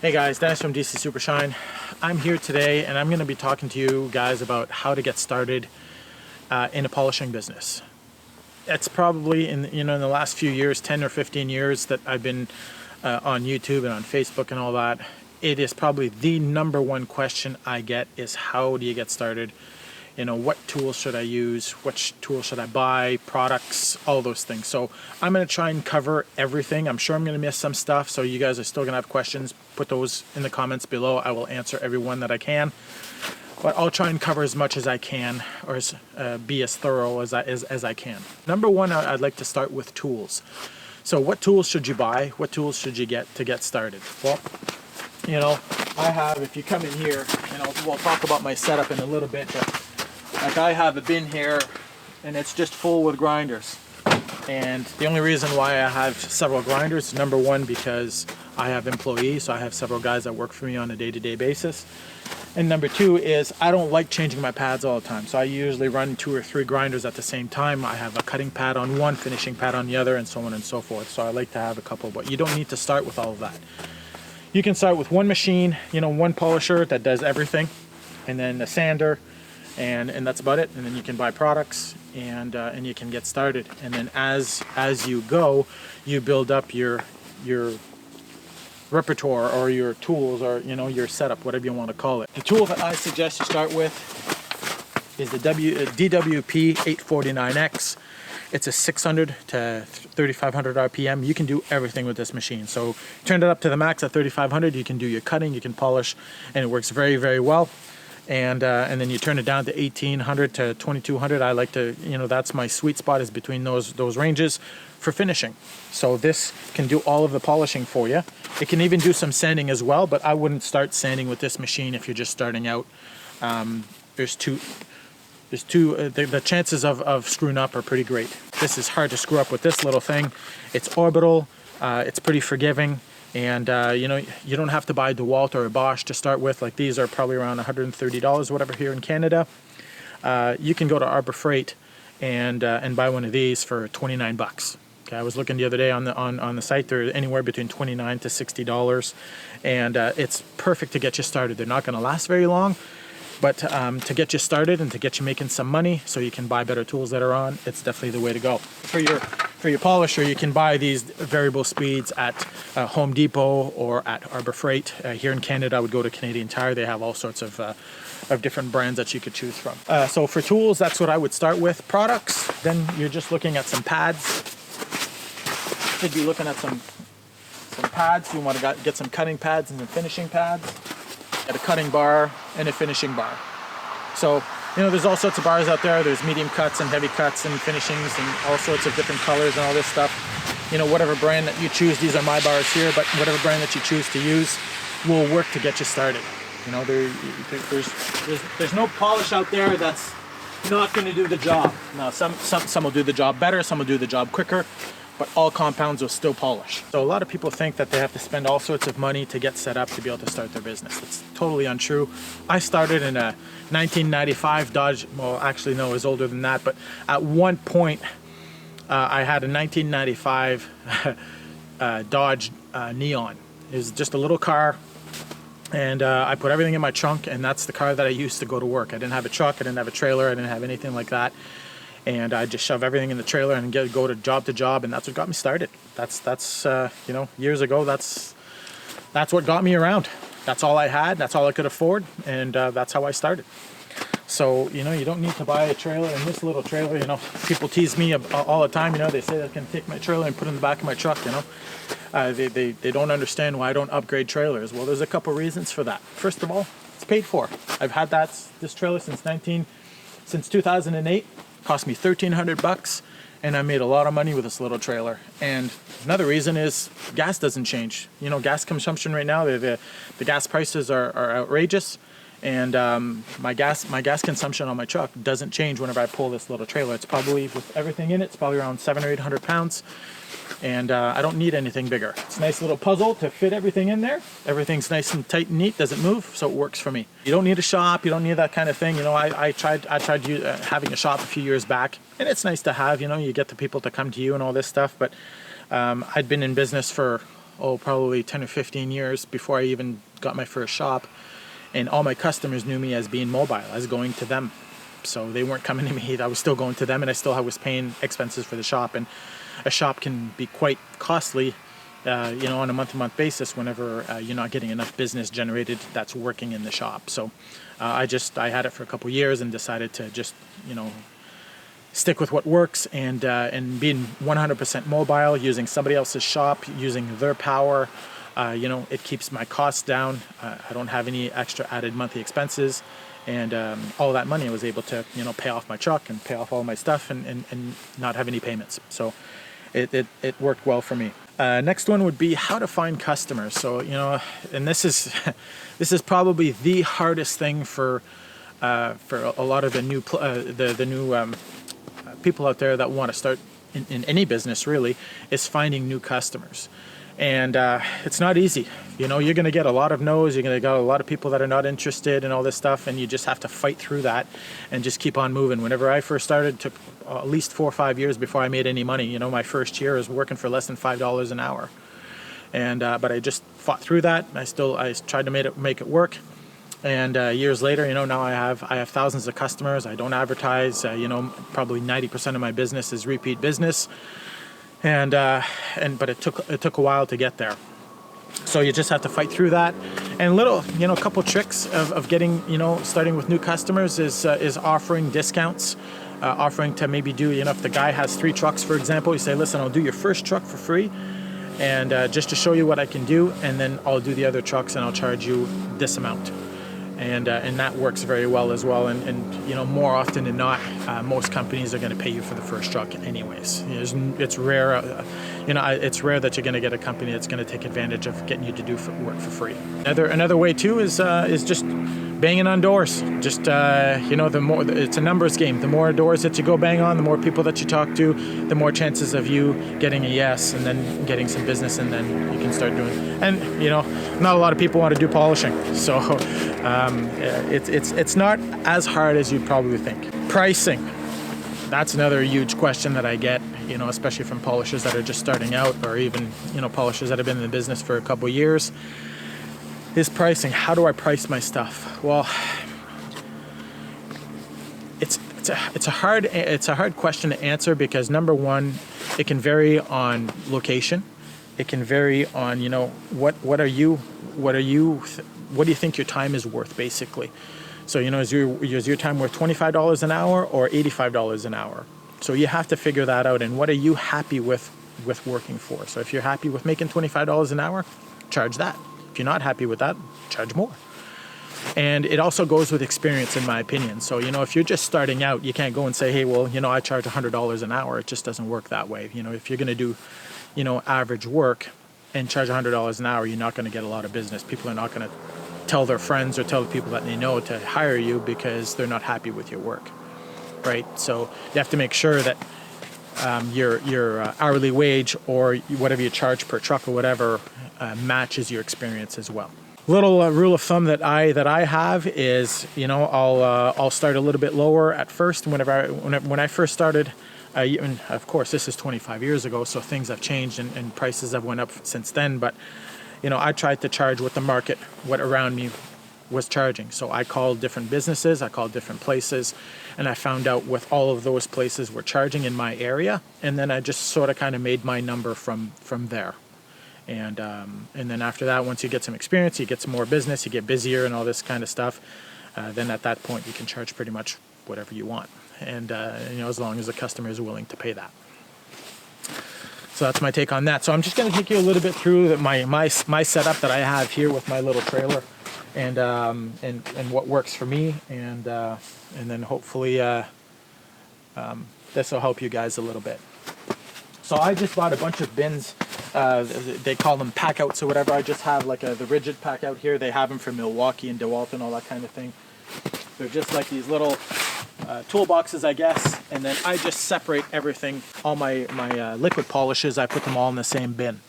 Hey guys, Dennis from DC Supershine. I'm here today and I'm going to be talking to you guys about how to get started in a polishing business. It's probably in the last few years, 10 or 15 years that I've been on YouTube and on Facebook and all that. It is probably the number one question I get is how do you get started? What tools should I use? Which tools should I buy? Products, all those things. So I'm going to try and cover everything. I'm sure I'm going to miss some stuff. So you guys are still going to have questions. Put those in the comments below. I will answer every one that I can. But I'll try and cover as much as I can, or be as thorough as I can. Number one, I'd like to start with tools. So what tools should you buy? What tools should you get to get started? Well, I have, if you come in here, we'll talk about my setup in a little bit, but like I have a bin here and it's just full with grinders. And the only reason why I have several grinders is number one, because I have employees, so I have several guys that work for me on a day-to-day basis. And number two is I don't like changing my pads all the time. So I usually run 2 or 3 grinders at the same time. I have a cutting pad on one, finishing pad on the other, and so on and so forth. So I like to have a couple, but you don't need to start with all of that. You can start with one machine, one polisher that does everything, and then a sander, and that's about it. And then you can buy products and you can get started. And then as you go, you build up your repertoire or your tools or your setup, whatever you want to call it. The tool that I suggest you start with is the DWP 849X. It's a 600 to 3500 RPM. You can do everything with this machine. So turn it up to the max at 3500. You can do your cutting, you can polish, and it works very, very well. And then you turn it down to 1800 to 2200. I like to, that's my sweet spot, is between those ranges for finishing. So this can do all of the polishing for you. It can even do some sanding as well, but I wouldn't start sanding with this machine if you're just starting out. The chances of screwing up are pretty great. This is hard to screw up with this little thing. It's orbital, it's pretty forgiving. And you don't have to buy a DeWalt or a Bosch to start with. Like, these are probably around $130, whatever, here in Canada. You can go to Arbor Freight and buy one of these for 29 bucks. Okay, I was looking the other day on the site. They're anywhere between $29 to $60, and it's perfect to get you started. They're not going to last very long, but to get you started and to get you making some money so you can buy better tools later on, it's definitely the way to go. For your polisher, you can buy these variable speeds at Home Depot or at Arbor Freight. Here in Canada, I would go to Canadian Tire. They have all sorts of different brands that you could choose from. So for tools, that's what I would start with. Products, then you're just looking at some pads. You'd be looking at some pads. You want to get some cutting pads and some finishing pads. Get a cutting bar and a finishing bar. So there's all sorts of bars out there. There's medium cuts and heavy cuts and finishings and all sorts of different colors and all this stuff. Whatever brand that you choose, these are my bars here, but whatever brand that you choose to use will work to get you started. There's no polish out there that's not going to do the job. Now, some will do the job better, some will do the job quicker, but all compounds will still polish. So a lot of people think that they have to spend all sorts of money to get set up to be able to start their business. It's totally untrue. I started in a 1995 Dodge, well, actually no, it was older than that, but at one point I had a 1995 Dodge Neon. It was just a little car, and I put everything in my trunk, and that's the car that I used to go to work. I didn't have a truck, I didn't have a trailer, I didn't have anything like that. And I just shove everything in the trailer and go to job, and that's what got me started. That's years ago. That's what got me around. That's all I had. That's all I could afford, and that's how I started. So you don't need to buy a trailer. And this little trailer, people tease me all the time. They say I can take my trailer and put it in the back of my truck. They don't understand why I don't upgrade trailers. Well, there's a couple reasons for that. First of all, it's paid for. I've had this trailer since 2008. Cost me $1,300, and I made a lot of money with this little trailer. And another reason is gas doesn't change. Gas consumption right now, the gas prices are outrageous, and my gas consumption on my truck doesn't change whenever I pull this little trailer. It's probably, with everything in it, it's probably around 700 or 800 pounds. And I don't need anything bigger. It's a nice little puzzle to fit everything in there. Everything's nice and tight and neat, doesn't move, so it works for me. You don't need a shop, you don't need that kind of thing. I tried having a shop a few years back, and it's nice to have. You get the people to come to you and all this stuff. But I'd been in business for probably 10 or 15 years before I even got my first shop. And all my customers knew me as being mobile, as going to them. So they weren't coming to me, I was still going to them, and I still was paying expenses for the shop. And a shop can be quite costly, on a month-to-month basis whenever you're not getting enough business generated that's working in the shop. So I had it for a couple years and decided to just, stick with what works, and being 100% mobile, using somebody else's shop, using their power. It keeps my costs down. I don't have any extra added monthly expenses, and all that money I was able to, pay off my truck and pay off all my stuff and not have any payments. So it worked well for me. Next one would be how to find customers. So, and this is this is probably the hardest thing for a lot of the new people out there that want to start in any business, really, is finding new customers. And it's not easy. You're going to get a lot of no's. You're going to get a lot of people that are not interested in all this stuff, and you just have to fight through that and just keep on moving. Whenever I first started, it took at least 4 or 5 years before I made any money. My first year was working for less than $5 an hour, and but I just fought through that. I tried to make it work. And years later, now I have thousands of customers. I don't advertise. Probably 90% of my business is repeat business. But it took a while to get there. So you just have to fight through that. And a couple tricks of getting, starting with new customers is offering discounts, offering to maybe do, if the guy has 3 trucks, for example, you say, listen, I'll do your first truck for free, and just to show you what I can do, and then I'll do the other trucks and I'll charge you this amount. And that works very well as well. And more often than not, most companies are going to pay you for the first truck anyways. It's rare, it's rare that you're going to get a company that's going to take advantage of getting you to do work for free. Another way too is just banging on doors. Just the more, it's a numbers game. The more doors that you go bang on, the more people that you talk to, the more chances of you getting a yes and then getting some business, and then you can start doing. And not a lot of people want to do polishing, so it's not as hard as you'd probably think. Pricing, that's another huge question that I get, especially from polishers that are just starting out, or even polishers that have been in the business for a couple years. Is pricing. How do I price my stuff? Well, it's a hard question to answer, because number one, it can vary on location. It can vary on what do you think your time is worth, basically. So is your time worth $25 an hour or $85 an hour? So you have to figure that out, and what are you happy with working for? So if you're happy with making $25 an hour, charge that. If you're not happy with that, charge more. And it also goes with experience, in my opinion. So, if you're just starting out, you can't go and say, hey, well, I charge $100 an hour. It just doesn't work that way. If you're going to do, average work and charge $100 an hour, you're not going to get a lot of business. People are not going to tell their friends or tell the people that they know to hire you because they're not happy with your work, right? So you have to make sure that your hourly wage, or whatever you charge per truck or whatever, matches your experience as well. Little rule of thumb that I have is, I'll start a little bit lower at first. When I first started, and of course this is 25 years ago, so things have changed and prices have went up since then. But I tried to charge what the market, what around me was charging. So I called different businesses, I called different places, and I found out what all of those places were charging in my area, and then I just sort of kind of made my number from there. And then after that, once you get some experience, you get some more business, you get busier and all this kind of stuff, then at that point you can charge pretty much whatever you want, and as long as the customer is willing to pay that. So that's my take on that. So I'm just going to take you a little bit through my setup that I have here with my little trailer, and what works for me, and then hopefully this will help you guys a little bit. So I just bought a bunch of bins. They call them pack outs or whatever. I just have like the rigid pack out here. They have them for Milwaukee and DeWalt and all that kind of thing. They're just like these little toolboxes, I guess. And then I just separate everything. All my liquid polishes, I put them all in the same bin.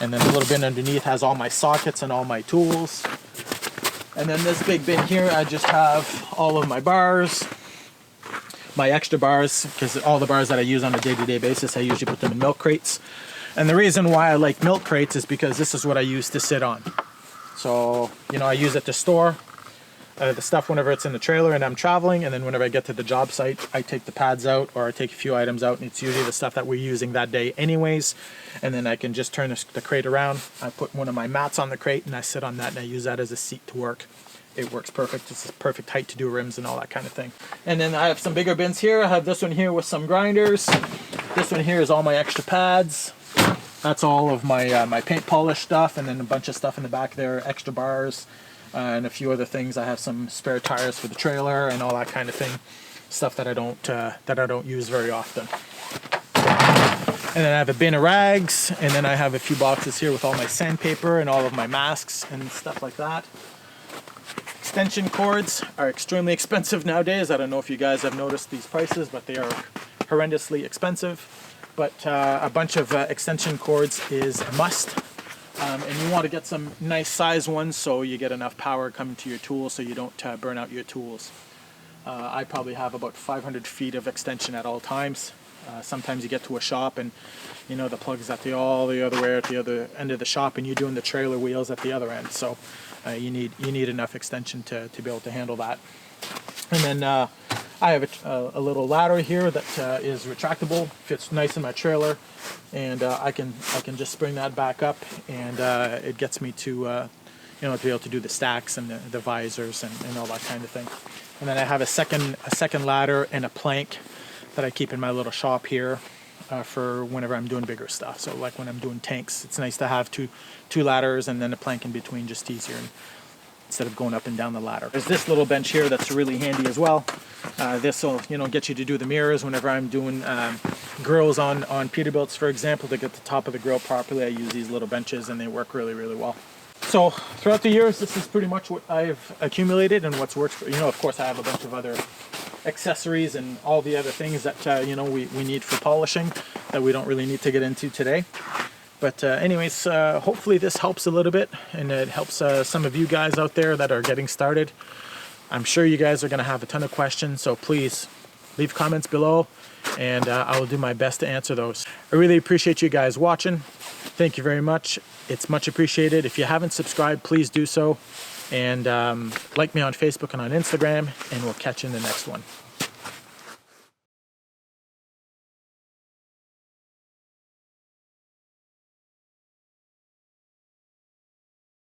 And then the little bin underneath has all my sockets and all my tools. And then this big bin here, I just have all of my bars, my extra bars, because all the bars that I use on a day-to-day basis, I usually put them in milk crates. And the reason why I like milk crates is because this is what I used to sit on. So, you know, I use it to store the stuff whenever it's in the trailer and I'm traveling, and then whenever I get to the job site, I take the pads out, or I take a few items out, and it's usually the stuff that we're using that day anyways, and then I can just turn the crate around. I put one of my mats on the crate and I sit on that, and I use that as a seat to work. It works perfect. It's a perfect height to do rims and all that kind of thing. And then I have some bigger bins here. I have this one here with some grinders. This one here is all my extra pads. That's all of my my paint polish stuff, and then a bunch of stuff in the back there, extra bars, and a few other things. I have some spare tires for the trailer and all that kind of thing, stuff that I don't use very often. And then I have a bin of rags, and then I have a few boxes here with all my sandpaper and all of my masks and stuff like that. Extension cords are extremely expensive nowadays. I don't know if you guys have noticed these prices, but they are horrendously expensive. But a bunch of extension cords is a must. And you want to get some nice size ones so you get enough power coming to your tools so you don't burn out your tools. I probably have about 500 feet of extension at all times. Sometimes you get to a shop and you know the plug's at all the other way at the other end of the shop, and you're doing the trailer wheels at the other end. So you need enough extension to be able to handle that. And then I have a little ladder here that is retractable, fits nice in my trailer, and I can just spring that back up, and it gets me to you know, to be able to do the stacks and the visors and all that kind of thing. And then I have a second ladder and a plank that I keep in my little shop here for whenever I'm doing bigger stuff. So like when I'm doing tanks, it's nice to have two ladders and then a plank in between, just easier instead of going up and down the ladder. There's this little bench here that's really handy as well. This will, you know, get you to do the mirrors whenever I'm doing grills on Peterbilts, for example. To get the top of the grill properly, I use these little benches, and they work really, really well. So throughout the years, this is pretty much what I've accumulated and what's worked for, you know, of course I have a bunch of other accessories and all the other things that you know, we need for polishing that we don't really need to get into today. But anyways, hopefully this helps a little bit, and it helps some of you guys out there that are getting started. I'm sure you guys are going to have a ton of questions, so please leave comments below, and I will do my best to answer those. I really appreciate you guys watching. Thank you very much. It's much appreciated. If you haven't subscribed, please do so. And like me on Facebook and on Instagram, and we'll catch you in the next one.